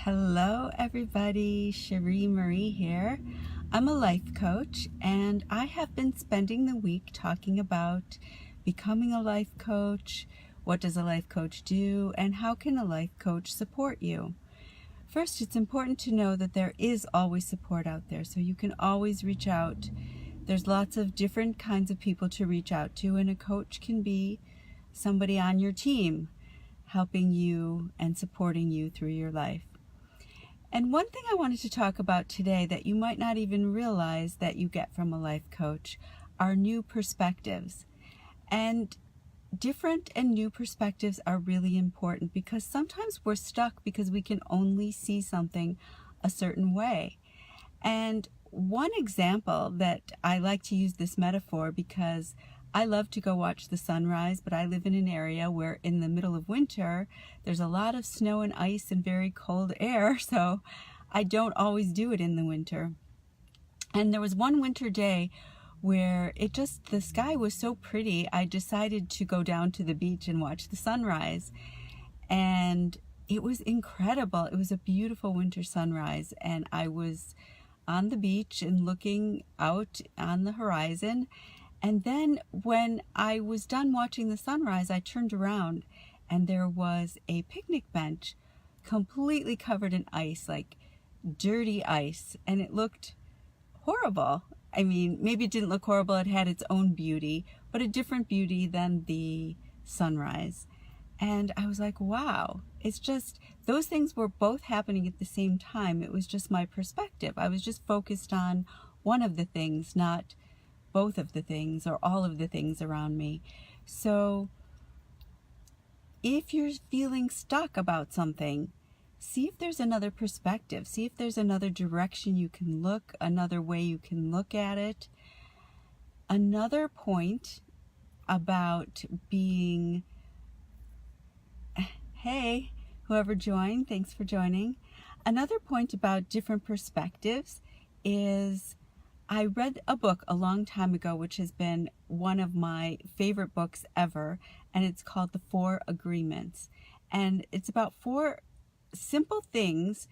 Hello everybody, Cherie Marie here. I'm a life coach and I have been spending the week talking about becoming a life coach, what does a life coach do, and how can a life coach support you. First, it's important to know that there is always support out there, so you can always reach out. There's lots of different kinds of people to reach out to, and a coach can be somebody on your team helping you and supporting you through your life. And one thing I wanted to talk about today that you might not even realize that you get from a life coach are new perspectives. And different and new perspectives are really important because sometimes we're stuck because we can only see something a certain way. And one example that I like to use this metaphor because I love to go watch the sunrise, but I live in an area where in the middle of winter, there's a lot of snow and ice and very cold air, so I don't always do it in the winter. And there was one winter day where the sky was so pretty, I decided to go down to the beach and watch the sunrise. And it was incredible. It was a beautiful winter sunrise, and I was on the beach and looking out on the horizon. And then when I was done watching the sunrise, I turned around and there was a picnic bench completely covered in ice, like dirty ice, and it looked horrible. I mean, maybe it didn't look horrible, it had its own beauty, but a different beauty than the sunrise. And I was like, wow, it's just, those things were both happening at the same time. It was just my perspective. I was just focused on one of the things, not both of the things or all of the things around me. So if you're feeling stuck about something, see if there's another perspective. See if there's another direction you can look, another way you can look at it. Another point about being, hey, whoever joined, thanks for joining. Another point about different perspectives is I read a book a long time ago, which has been one of my favorite books ever, and it's called The 4 Agreements. And it's about 4 simple things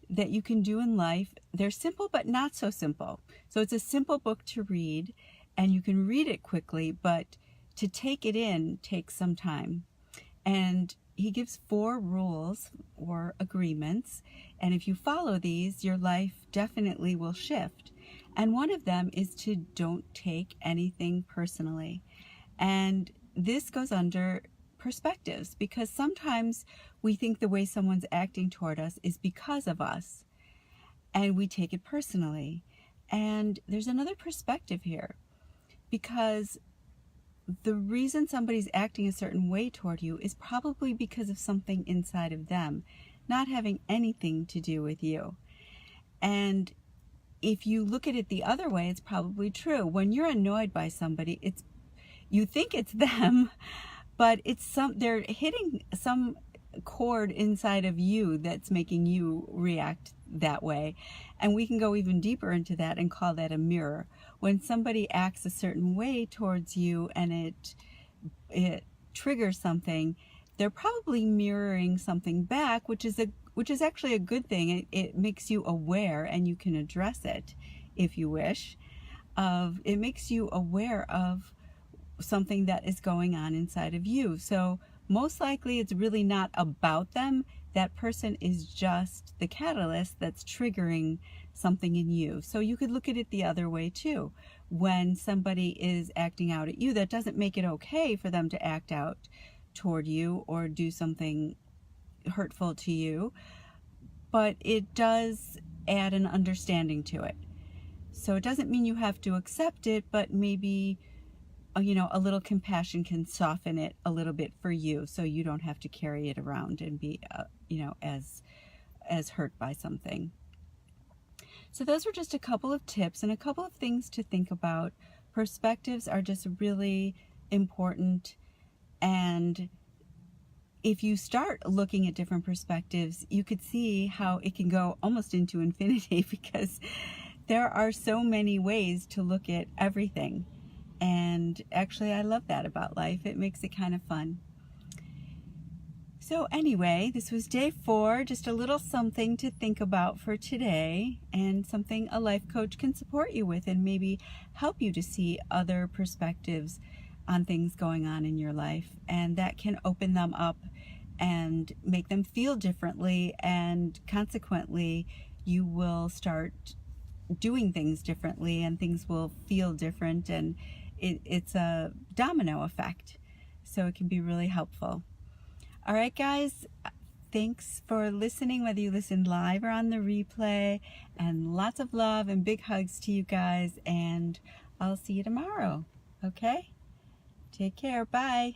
that you can do in life. They're simple, but not so simple. So it's a simple book to read, and you can read it quickly, but to take it in takes some time. And he gives 4 rules or agreements, and if you follow these, your life definitely will shift. And one of them is to don't take anything personally. And this goes under perspectives because sometimes we think the way someone's acting toward us is because of us and we take it personally. And there's another perspective here because the reason somebody's acting a certain way toward you is probably because of something inside of them, not having anything to do with you. And if you look at it the other way, it's probably true. When you're annoyed by somebody, you think it's them, but they're hitting some chord inside of you that's making you react that way. And we can go even deeper into that and call that a mirror. When somebody acts a certain way towards you and it triggers something, they're probably mirroring something back, which is actually a good thing. It makes you aware, and you can address it if you wish. It makes you aware of something that is going on inside of you. So most likely it's really not about them. That person is just the catalyst that's triggering something in you. So you could look at it the other way too. When somebody is acting out at you, that doesn't make it okay for them to act out toward you or do something hurtful to you, but it does add an understanding to it. So it doesn't mean you have to accept it, but maybe a little compassion can soften it a little bit for you, so you don't have to carry it around and be as hurt by something. So those were just a couple of tips and a couple of things to think about. Perspectives are just really important, and if you start looking at different perspectives, you could see how it can go almost into infinity because there are so many ways to look at everything. And actually, I love that about life. It makes it kind of fun. So anyway, this was day 4, just a little something to think about for today, and something a life coach can support you with and maybe help you to see other perspectives on things going on in your life, and that can open them up and make them feel differently, and consequently you will start doing things differently and things will feel different, and it's a domino effect, so it can be really helpful. All right, guys, thanks for listening, whether you listened live or on the replay, and lots of love and big hugs to you guys, and I'll see you tomorrow. Okay? Take care. Bye.